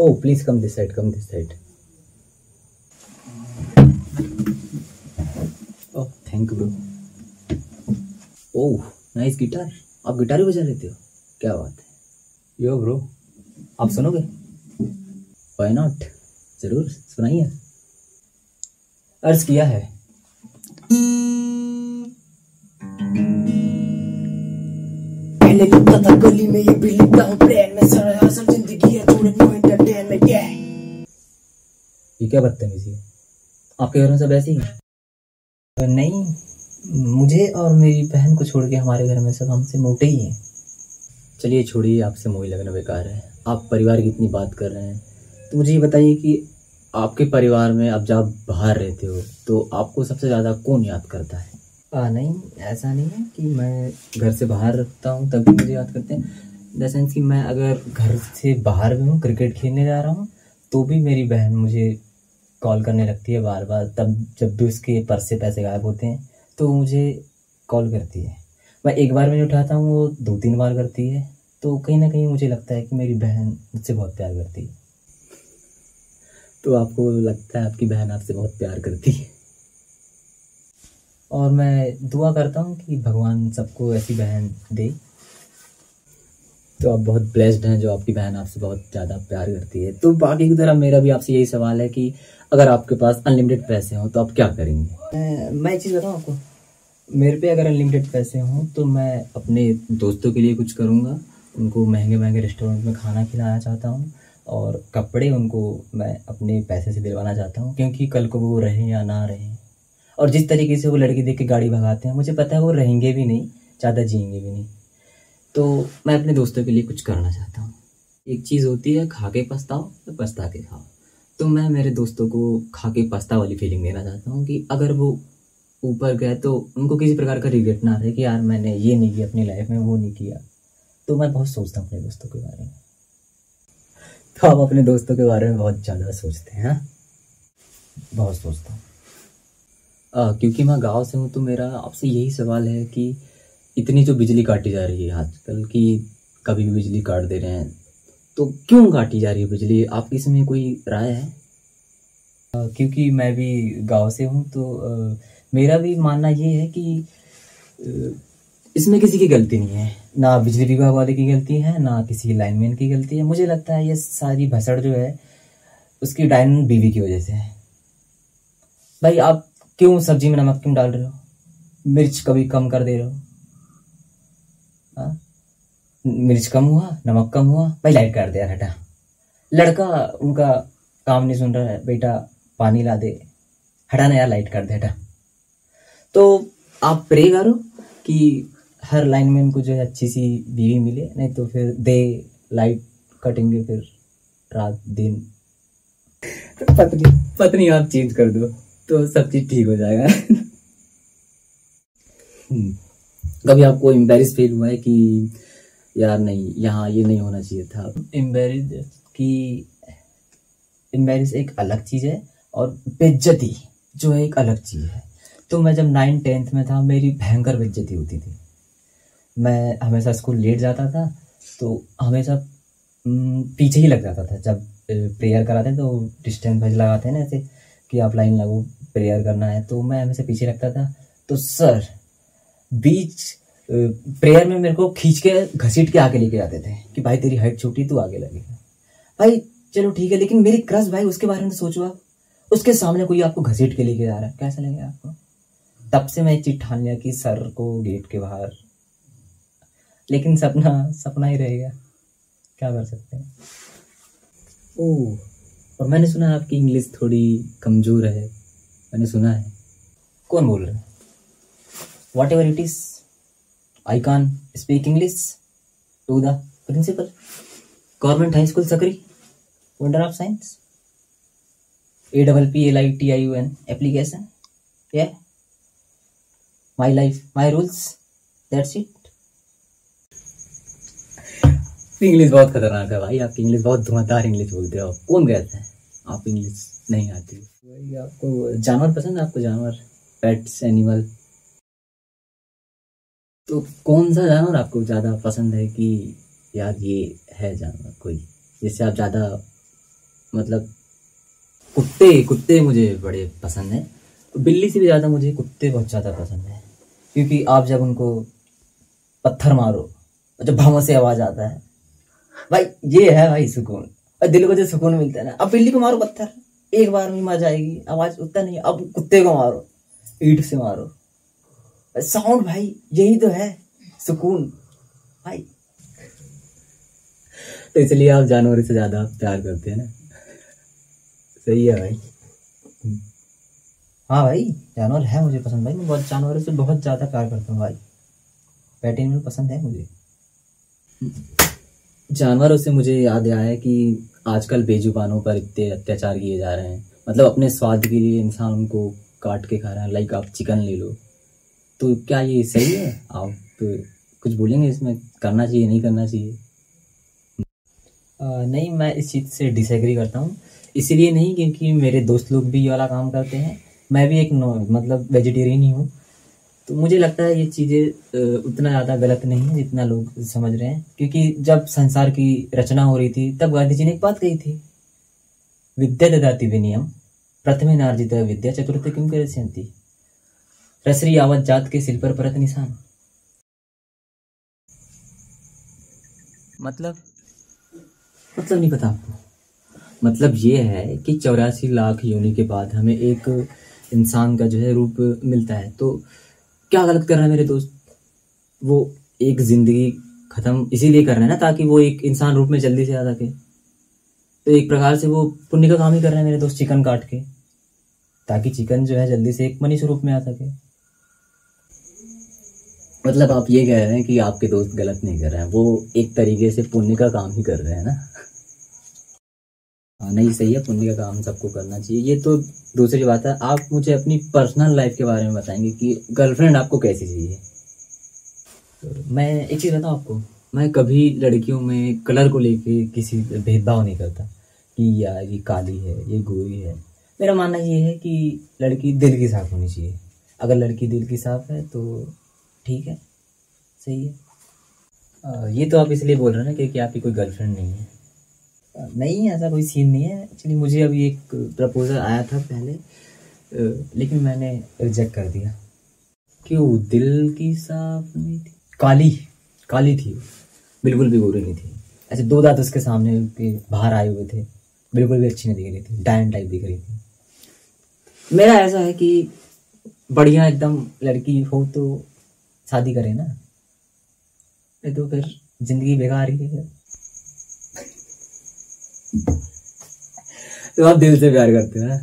Oh, please come this side. Come this side. Oh, thank you, bro. Oh, nice guitar. आप guitar भी बजा लेते हो? क्या बात है। यो ब्रो, आप सुनोगे? Why not? जरूर सुनाइए। अर्ज किया है। पहले लिखता था गली में, ये भी लिखता हूँ ब्रेन में। सारा असल जिंदगी है, थोड़े नो एंटरटेनमेंट। ये क्या बदतमीजी है? आपके घर में सब ऐसे ही है? नहीं, मुझे और मेरी बहन को छोड़ के हमारे घर में सब हमसे मोटे ही हैं। चलिए छोड़िए, आपसे मोही लगना बेकार है। आप परिवार की इतनी बात कर रहे हैं तो मुझे ये बताइए कि आपके परिवार में आप जब बाहर रहते हो तो आपको सबसे ज़्यादा कौन याद करता है? नहीं, ऐसा नहीं है कि मैं घर से बाहर रखता हूँ तभी मुझे याद करते हैं। इन द सेंस कि मैं अगर घर से बाहर भी हूँ, क्रिकेट खेलने जा रहा हूँ, तो भी मेरी बहन मुझे कॉल करने लगती है बार बार। तब जब भी उसके पर्स से पैसे गायब होते हैं तो मुझे कॉल करती है। मैं एक बार में नहीं उठाता हूँ, वो 2-3 बार करती है। तो कहीं ना कहीं मुझे लगता है कि मेरी बहन मुझसे बहुत प्यार करती है। तो आपको लगता है आपकी बहन आपसे बहुत प्यार करती है? और मैं दुआ करता हूँ कि भगवान सबको ऐसी बहन दे। तो आप बहुत ब्लेस्ड हैं जो आपकी बहन आपसे बहुत ज़्यादा प्यार करती है। तो बाकी की तरह मेरा भी आपसे यही सवाल है कि अगर आपके पास अनलिमिटेड पैसे हों तो आप क्या करेंगे? मैं एक चीज़ बताऊँ आपको, मेरे पे अगर अनलिमिटेड पैसे हों तो मैं अपने दोस्तों के लिए कुछ करूँगा। उनको महंगे महंगे रेस्टोरेंट में खाना खिलाना चाहता हूँ, और कपड़े उनको मैं अपने पैसे से दिलवाना चाहता हूँ, क्योंकि कल को वो रहें या ना रहें। और जिस तरीके से वो लड़की देख के गाड़ी भगाते हैं, मुझे पता है वो रहेंगे भी नहीं, ज़्यादा जिएंगे भी नहीं। तो मैं अपने दोस्तों के लिए कुछ करना चाहता हूँ। एक चीज़ होती है खा के पछताओ या पछता के खाओ। तो मैं मेरे दोस्तों को खा के पछता वाली फीलिंग देना चाहता हूँ कि अगर वो ऊपर गए तो उनको किसी प्रकार का रिग्रेट ना रहे कि यार मैंने ये नहीं किया अपनी लाइफ में, वो नहीं किया। तो मैं बहुत सोचता हूँ अपने दोस्तों के बारे में। तो आप अपने दोस्तों के बारे में बहुत ज़्यादा सोचते हैं? हाँ, बहुत सोचता हूँ। क्योंकि मैं गांव से हूँ तो मेरा आपसे यही सवाल है कि इतनी जो बिजली काटी जा रही है आजकल की, कभी भी बिजली काट दे रहे हैं, तो क्यों काटी जा रही है बिजली? आपकी इसमें कोई राय है? क्योंकि मैं भी गांव से हूँ तो मेरा भी मानना ये है कि इसमें किसी की गलती नहीं है, ना बिजली विभाग वाले की गलती है, ना किसी लाइनमैन की गलती है। मुझे लगता है ये सारी भसड़ जो है उसकी डायन बीवी की वजह से है। भाई आप क्यों सब्जी में नमक क्यों डाल रहे हो? मिर्च कभी कम कर दे रहे हो? हाँ, मिर्च कम हुआ, नमक कम हुआ, भाई लाइट काट दे यार, हटा। लड़का उनका काम नहीं सुन रहा है, बेटा पानी ला दे, हटा ना यार, लाइट काट दे, हटा। तो आप प्रे करो कि हर लाइनमैन को जो है अच्छी सी बीवी मिले, नहीं तो फिर दे लाइट कटेंगे फिर रात दिन। पत्नी पत्नी आप चेंज कर दो तो सब चीज ठीक हो जाएगा। कभी आपको एम्बैरेस फील हुआ है कि यार नहीं, यहाँ ये नहीं होना चाहिए था? एम्बैरेस एक अलग चीज़ है और बेइज्जती जो है एक अलग चीज़ है। तो मैं जब 9th-10th में था, मेरी भयंकर बेइज्जती होती थी। मैं हमेशा स्कूल लेट जाता था, तो हमेशा पीछे ही लग जाता था। जब प्रेयर कराते हैं तो डिस्टेंस वाइज लगाते हैं ना, ऐसे कि आप लाइन लगो, प्रेयर करना है, तो मैं हमेशा पीछे लगता था। तो सर बीच प्रेयर में मेरे को खींच के घसीट के आगे लेके जाते थे कि भाई तेरी हाइट छोटी, तू आगे लगेगा। भाई चलो ठीक है, लेकिन मेरी क्रश भाई, उसके बारे में सोचो आप, उसके सामने कोई आपको घसीट के लेके जा रहा है, कैसा लगेगा आपको? तब से मैं एक चीज ठान लिया कि सर को गेट के बाहर, लेकिन सपना सपना ही रहेगा, क्या कर सकते हैं। ओह, और मैंने सुना है आपकी इंग्लिश थोड़ी कमजोर है, मैंने सुना है। कौन बोल रहा है? Whatever it is, I can speak English to the principal, government high school Sakri, wonder of science, APPLITIUN application. Yeah, my life, my rules, that's it. English बहुत खतरनाक है भाई, आपकी इंग्लिश बहुत धुआंधार इंग्लिश बोलते हो। कौन कहता है आप इंग्लिश नहीं आती? वही, आपको जानवर पसंद है? आपको जानवर, पेट्स, एनिमल, तो कौन सा जानवर आपको ज़्यादा पसंद है कि यार ये है जानवर कोई जिससे आप ज़्यादा मतलब कुत्ते कुत्ते मुझे बड़े पसंद हैं। बिल्ली से भी ज़्यादा मुझे कुत्ते बहुत ज़्यादा पसंद हैं, क्योंकि आप जब उनको पत्थर मारो और जब भाव से आवाज़ आता है भाई, ये है भाई सुकून। और दिल को जो सुकून मिलता है ना, अब बिल्ली को मारो पत्थर, एक बार में मजा आएगी, आवाज़ उतना नहीं। अब कुत्ते को मारो, ईंट से मारो, साउंड भाई, यही तो है सुकून भाई। तो इसलिए आप जानवरों से ज्यादा प्यार करते हैं ना? सही है भाई। हाँ भाई, जानवर है मुझे पसंद भाई। मैं बहुत जानवरों से बहुत ज्यादा प्यार करता हूँ भाई। पेट एनिमल पसंद है मुझे। जानवरों से मुझे याद आया है कि आजकल बेजुबानों पर इतने अत्याचार किए जा रहे हैं। मतलब अपने स्वाद के लिए इंसान उनको काट के खा रहा है। लाइक आप चिकन ले लो, तो क्या ये सही है? आप कुछ बोलेंगे इसमें, करना चाहिए नहीं करना चाहिए? नहीं, मैं इस चीज़ से डिसएग्री करता हूँ। इसीलिए नहीं क्योंकि मेरे दोस्त लोग भी ये वाला काम करते हैं। मैं भी एक मतलब वेजिटेरियन ही हूँ। तो मुझे लगता है ये चीज़ें उतना ज़्यादा गलत नहीं है जितना लोग समझ रहे हैं। क्योंकि जब संसार की रचना हो रही थी तब गांधी जी ने एक बात कही थी, विद्या ददाति विनयम प्रथमे नार्जित विद्या चतुर्थ किम करिष्यन्ति, रसरी यावत जात के सिर पर परत निशान। मतलब नहीं पता आपको? मतलब ये है कि 84 लाख योनि के बाद हमें एक इंसान का जो है रूप मिलता है। तो क्या गलत कर रहा है मेरे दोस्त? वो एक जिंदगी खत्म इसीलिए कर रहे हैं ना ताकि वो एक इंसान रूप में जल्दी से आ सके। तो एक प्रकार से वो पुण्य का काम ही कर रहे हैं मेरे दोस्त, चिकन काट के, ताकि चिकन जो है जल्दी से एक मनुष्य रूप में आ सके। मतलब आप ये कह रहे हैं कि आपके दोस्त गलत नहीं कर रहे हैं, वो एक तरीके से पुण्य का काम ही कर रहे हैं ना? हाँ, नहीं सही है, पुण्य का काम सबको करना चाहिए। ये तो दूसरी बात है। आप मुझे अपनी पर्सनल लाइफ के बारे में बताएंगे कि गर्लफ्रेंड आपको कैसी चाहिए? तो मैं एक चीज़ बताऊँ आपको, मैं कभी लड़कियों में कलर को लेके किसी भेदभाव नहीं करता कि यार ये काली है, ये गोरी है। मेरा मानना ये है कि लड़की दिल की साफ होनी चाहिए। अगर लड़की दिल की साफ है तो ठीक है, सही है। ये तो आप इसलिए बोल रहे हैं ना क्योंकि आपकी कोई गर्लफ्रेंड नहीं है? नहीं, ऐसा कोई सीन नहीं है। एक्चुअली मुझे अभी एक प्रपोजल आया था पहले, लेकिन मैंने रिजेक्ट कर दिया। क्यों? दिल की साफ नहीं थी, काली थी, बिल्कुल भी गोरी नहीं थी। ऐसे 2 दांत उसके सामने के बाहर आए हुए थे, बिल्कुल भी अच्छी नहीं दिख रही थी, डायन टाइप दिख रही थी। मेरा ऐसा है कि बढ़िया एकदम लड़की हो तो शादी करें ना, नहीं तो फिर जिंदगी बेकार ही है। तो आप दिल से प्यार करते हैं?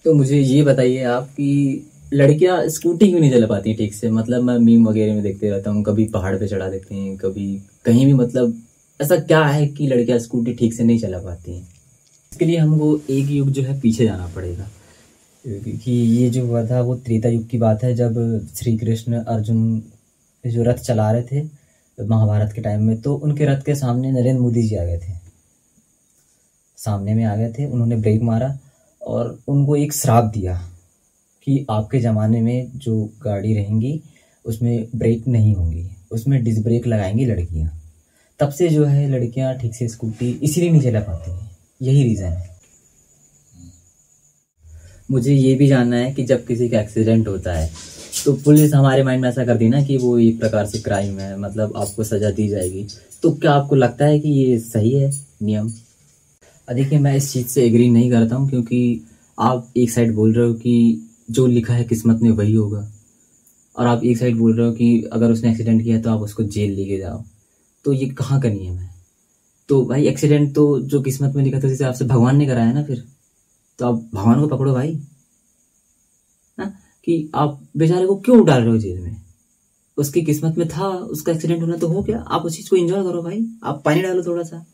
तो मुझे ये बताइए आप कि लड़कियां स्कूटी क्यों नहीं चला पाती ठीक से? मतलब मैं मीम वगैरह में देखते रहता हूँ, कभी पहाड़ पे चढ़ा देते हैं, कभी कहीं भी। मतलब ऐसा क्या है कि लड़कियां स्कूटी ठीक से नहीं चला पाती हैं? इसके लिए हमको एक युग जो है पीछे जाना पड़ेगा, क्योंकि ये जो हुआ था वो त्रेता युग की बात है, जब श्री कृष्ण अर्जुन जो रथ चला रहे थे महाभारत के टाइम में। तो उनके रथ के सामने नरेंद्र मोदी जी आ गए थे, सामने में आ गए थे। उन्होंने ब्रेक मारा और उनको एक श्राप दिया कि आपके ज़माने में जो गाड़ी रहेंगी उसमें ब्रेक नहीं होंगी, उसमें डिस्क ब्रेक लगाएंगी लड़कियां। तब से जो है लड़कियां ठीक से स्कूटी इसीलिए नहीं चला पाती हैं, यही रीज़न है। मुझे ये भी जानना है कि जब किसी का एक्सीडेंट होता है तो पुलिस हमारे माइंड में ऐसा कर दी ना कि वो एक प्रकार से क्राइम है, मतलब आपको सज़ा दी जाएगी। तो क्या आपको लगता है कि ये सही है नियम? देखिए, मैं इस चीज़ से एग्री नहीं करता हूँ, क्योंकि आप एक साइड बोल रहे हो कि जो लिखा है किस्मत में वही होगा, और आप एक साइड बोल रहे हो कि अगर उसने एक्सीडेंट किया तो आप उसको जेल लेके जाओ। तो ये कहाँ का नियम है? तो भाई एक्सीडेंट तो जो किस्मत में लिखा था जिसे आपसे भगवान ने कराया ना, फिर तो आप भगवान को पकड़ो भाई। हाँ, कि आप बेचारे को क्यों डाल रहे हो जेल में? उसकी किस्मत में था, उसका एक्सीडेंट होना तो हो गया, आप उस चीज़ को एंजॉय करो भाई। आप पानी डालो थोड़ा सा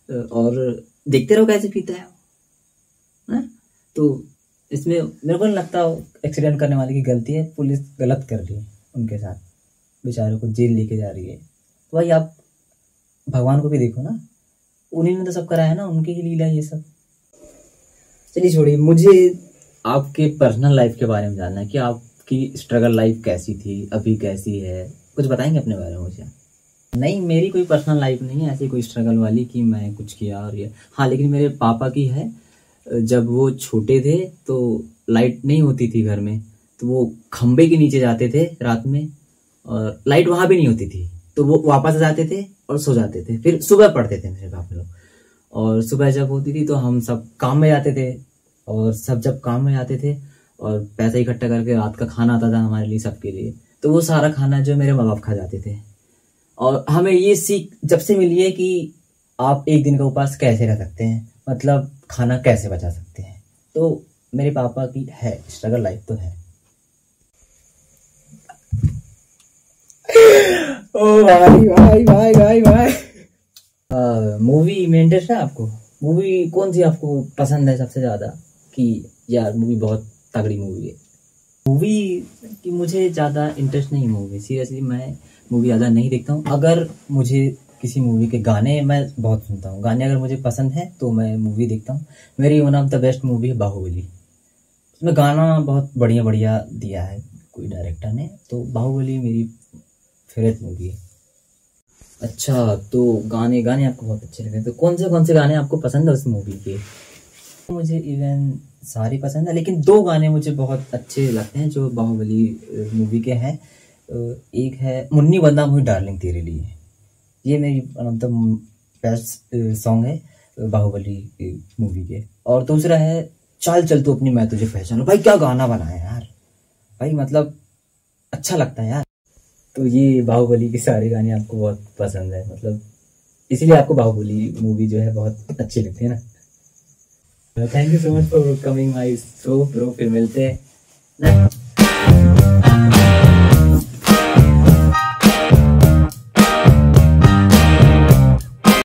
और देखते रहो कैसे पीता है ना? तो इसमें मेरे को नहीं लगता एक्सीडेंट करने वाले की गलती है। पुलिस गलत कर रही है उनके साथ, बेचारों को जेल लेके जा रही है। तो भाई आप भगवान को भी देखो ना, उन्हीं ने तो सब कराया ना, उनकी ही लीला ये सब। चलिए छोड़िए, मुझे आपके पर्सनल लाइफ के बारे में जानना है कि आपकी स्ट्रगल लाइफ कैसी थी, अभी कैसी है, कुछ बताएंगे अपने बारे में मुझे? नहीं, मेरी कोई पर्सनल लाइफ नहीं है ऐसी कोई स्ट्रगल वाली कि मैं कुछ किया और ये। हाँ, लेकिन मेरे पापा की है। जब वो छोटे थे तो लाइट नहीं होती थी घर में, तो वो खंबे के नीचे जाते थे रात में, और लाइट वहां भी नहीं होती थी, तो वो वापस आ जाते थे और सो जाते थे। फिर सुबह पढ़ते थे मेरे पापा लोग, और सुबह जब होती थी तो हम सब काम में जाते थे, और सब जब काम में आते थे और पैसा इकट्ठा करके रात का खाना आता था हमारे लिए, सबके लिए, तो वो सारा खाना जो मेरे माँ बाप खा जाते थे। और हमें ये सीख जब से मिली है कि आप एक दिन का उपवास कैसे रह सकते हैं, मतलब खाना कैसे बचा सकते हैं। तो मेरे पापा की है स्ट्रगल लाइफ तो है। ओ भाई भाई भाई भाई भाई। मूवी में इंटरेस्ट है आपको? मूवी कौन सी आपको पसंद है सबसे ज्यादा, कि यार मूवी बहुत तगड़ी मूवी है? मूवी की मुझे ज़्यादा इंटरेस्ट नहीं है। मूवी सीरियसली मैं मूवी ज़्यादा नहीं देखता हूँ। अगर मुझे किसी मूवी के गाने मैं बहुत सुनता हूँ, गाने अगर मुझे पसंद है तो मैं मूवी देखता हूँ। मेरी one of the best movie है बाहुबली। उसमें गाना बहुत बढ़िया बढ़िया दिया है कोई डायरेक्टर ने, तो बाहुबली मेरी फेवरेट मूवी है। अच्छा, तो गाने गाने आपको बहुत अच्छे लगे, तो कौन से गाने आपको पसंद है उस मूवी के? मुझे इवन सारे पसंद है, लेकिन दो गाने मुझे बहुत अच्छे लगते हैं जो बाहुबली मूवी के हैं। एक है मुन्नी बदनाम हुई डार्लिंग तेरे लिए, ये मेरी one of the best song है बाहुबली मूवी के। और दूसरा है चाल चल तू अपनी मैं तुझे पहचानूं। भाई क्या गाना बनाया यार, भाई मतलब अच्छा लगता है यार। तो ये बाहुबली के सारे गाने आपको बहुत पसंद है, मतलब इसीलिए आपको बाहुबली मूवी जो है बहुत अच्छी लगती है ना। Thank you so much for coming my show bro, फिर मिलते हैं।